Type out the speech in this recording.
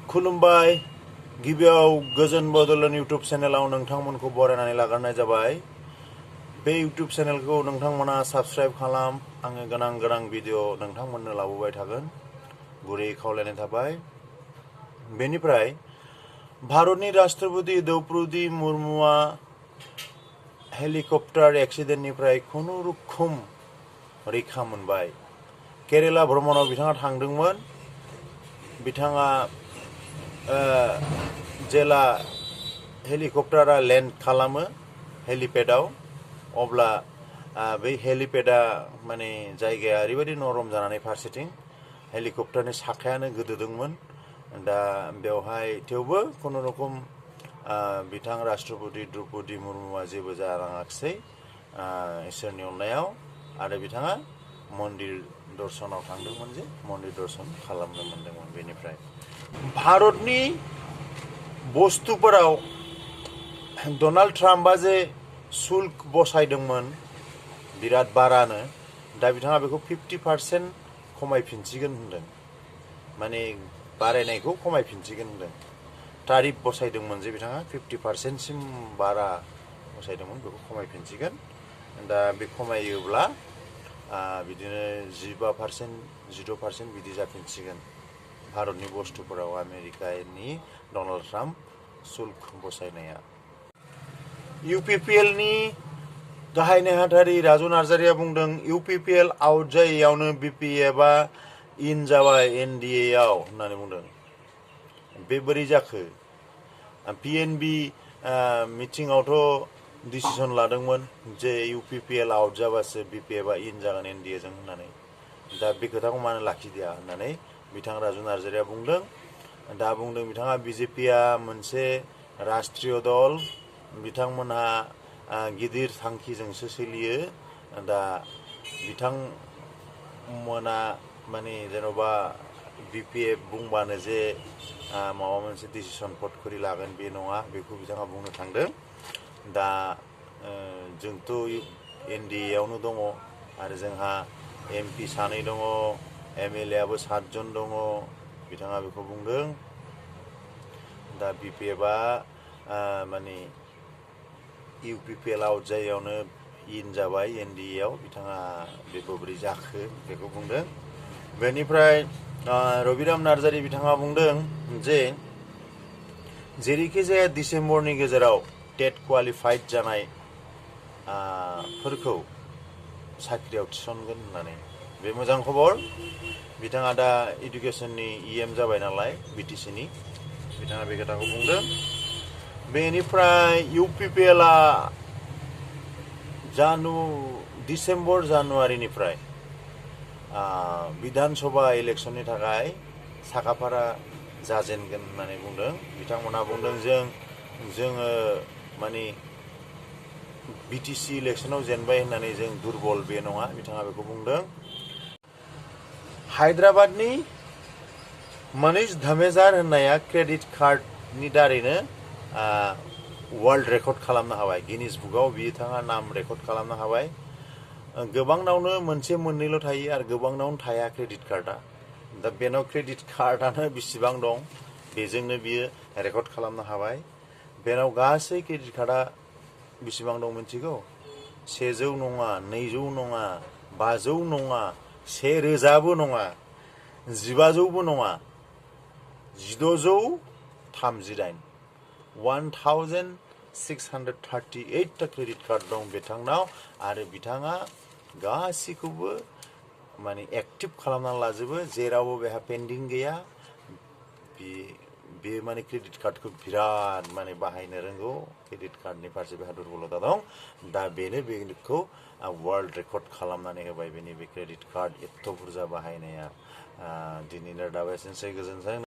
खुलुमबाय गिबियाव गोजोन बदलन इउट्यूब चेनेलाव नोंथांमोनखौ बरायनानै लाग्रोनाय जाबाय। बे इउट्यूब चेनेलखौ नोंथांमोना साबस्क्राइब खालाम। आङो गोनां भिडिअ नोंथांमोननो लाबोबाय थागोन। गुरै खावलायनाय थाबाय। बेनिफ्राय भारतनि राष्ट्रपति द्रौपदी मुर्मुआ हेलिकप्टार एक्सिडेन्टनिफ्राय खुनुरुखुम रैखा मोनबाय। केरेला भ्रमणाव बिथाङा थांदोंमोन। बिथाङा जेला हेलिकप्टारा लेन्ड खालामो हेलिपेडाव, अब्ला बै हेलिपेडा माने जायगाया ओरैबायदि नरम जानानै फारसेथिं हेलिकप्टारनि साखायानो गोदोदोंमोन। दा बेवहाय थेवबो खुनुरुखुम बिथां राष्ट्रपति द्रौपदी मुर्मुआ जेबो जानाङाखिसै इसोरनि अननायाव। आरो बिथाङा मन्दिर दर्शनाव थांदोंमोन, जे मन्दिर दर्शन खालामनो मोनदोंमोन। बेनिफ्राय भारतनि बुस्थुफोराव डनाल्ड ट्राम्पआ जे शुल्क बसायदोंमोन बिराद बारानो, दा बिथाङा बेखौ 50% खमायफिनसिगोन होनदों। माने बारायनायखौ खमायफिनसिगोन होनदों। तारिफ बसायदोंमोन जे बिथाङा 50%सिम बारा बसायदोंमोन, बेखौ खमायफिनसिगोन। दा बे खमायोब्ला बिदिनो 15%, 16% बिदि जाफिनसिगोन। भारतनि बुस्थुफोराव आमेरिकानि डनाल्ड ट्राम्प शुल्क बसायनाया। इउपिपिएलनि गाहाय नेहाथारि राजु नार्जारिया बुंदों, इउपिपिएल आउट जायैयावनो बिपिएफआ इन जाबाय एनडिएआव होननानै बुंदों। बे बोरै जाखो? पिएनबि मिटिंआवथ' डिसिसन लादोंमोन जे इउपिपिएल आउट जाबासो बिपिएफआ इन जागोन एनडिएजों होननानै। दा बे खोथाखौ मानो लाखिदिया होननानै बिथां राजु नार्जारिया बुंदों। दा बुंदों बिथाङा बिजेपिआ मोनसे राष्ट्रीय दल, बिथांमोनहा गिदिर थांखिजोंसो सोलियो। दा बिथांमोना माने जेन'बा बिपिएफ बुंबानो जे माबा मोनसे डिसिसन पटखरि लागोन बे नङा, बेखौ बिथाङा बुंनो थांदों। दा जोंथ' एनडिएआवनो दङ आरो जोंहा एमपि 2 दङ, एमएलएआबो 7 जन दङ, बिथाङा बेखौ बुंदों। दा बिपिएफआ माने इउपिपिएल आउट जायैयावनो इन जाबाय एनडिएआव, बिथाङा बे बोरै जाखो बेखौ बुंदों। बेनिफ्राय रबिराम नार्जारि बिथाङा बुंदों जे जेरैखि जाया डिसेम्बरनि गेजेराव टेट क्वालिफाइड जानाय फोरखौ साख्रियाव थिसनगोन होननानै। बे मोजां खबर। बिथाङा दा इडुकेसननि इएम जाबाय नालाय बिटिसिनि, बिथाङा बे खोथाखौ बुंदों। बेनिफ्राय इउपिपिएलआ डिसेम्बर जानुवारिनिफ्राय बिधान सभा इलेक्सननि थाखाय साखाफारा जाजेनगोन होननानै बुंदों। बिथांमोनहा बुंदों जोङो माने बिटिसि इलेक्सनाव जेनबाय होननानै जों दुरबल बे नङा, बिथाङा बेखौ बुंदों। हायद्राबादनि मनीष धमेजार होननाया क्रेडिट कार्डनि दारैनो वर्ल्ड रेकर्ड खालामनो हाबाय। गिनिस बुकआव बिथाङा नाम रेकर्ड खालामनो हाबाय। गोबांनावनो मोनसे मोननैल' थायो आरो गोबांनावनो थाया क्रेडिट कार्डआ। दा बेनाव क्रेडिट कार्डआनो बेसेबां दं, बेजोंनो बियो रेकर्ड खालामनो हाबाय। बेनाव गासै क्रेडिट कार्डआ बेसेबां दं मिथिगौ? 100 नङा, 200 नङा, 500 नङा, 1000बो नङा, 1500बो नङा, 1638 1638 टा क्रेडिट कार्ड दं बिथांनाव। आरो बिथाङा गासैखौबो माने एक्टिभ खालामनानै लाजोबो, जेरावबो बेहा पेन्डिं गैया। बे माने क्रेडिट कार्डखौ बिराद माने बाहायनो रोंगौ। क्रेडिट कार्डनि फारसे बेहा दुरबलता दं। दा बेनो बेखौ वर्ल्ड रेकर्ड खालामनानै होबाय, बेनि बे क्रेडिट कार्ड एथ' बुरजा बाहायनाया। दिनैनो दाबो एसेनोसै, गोजोन्थों।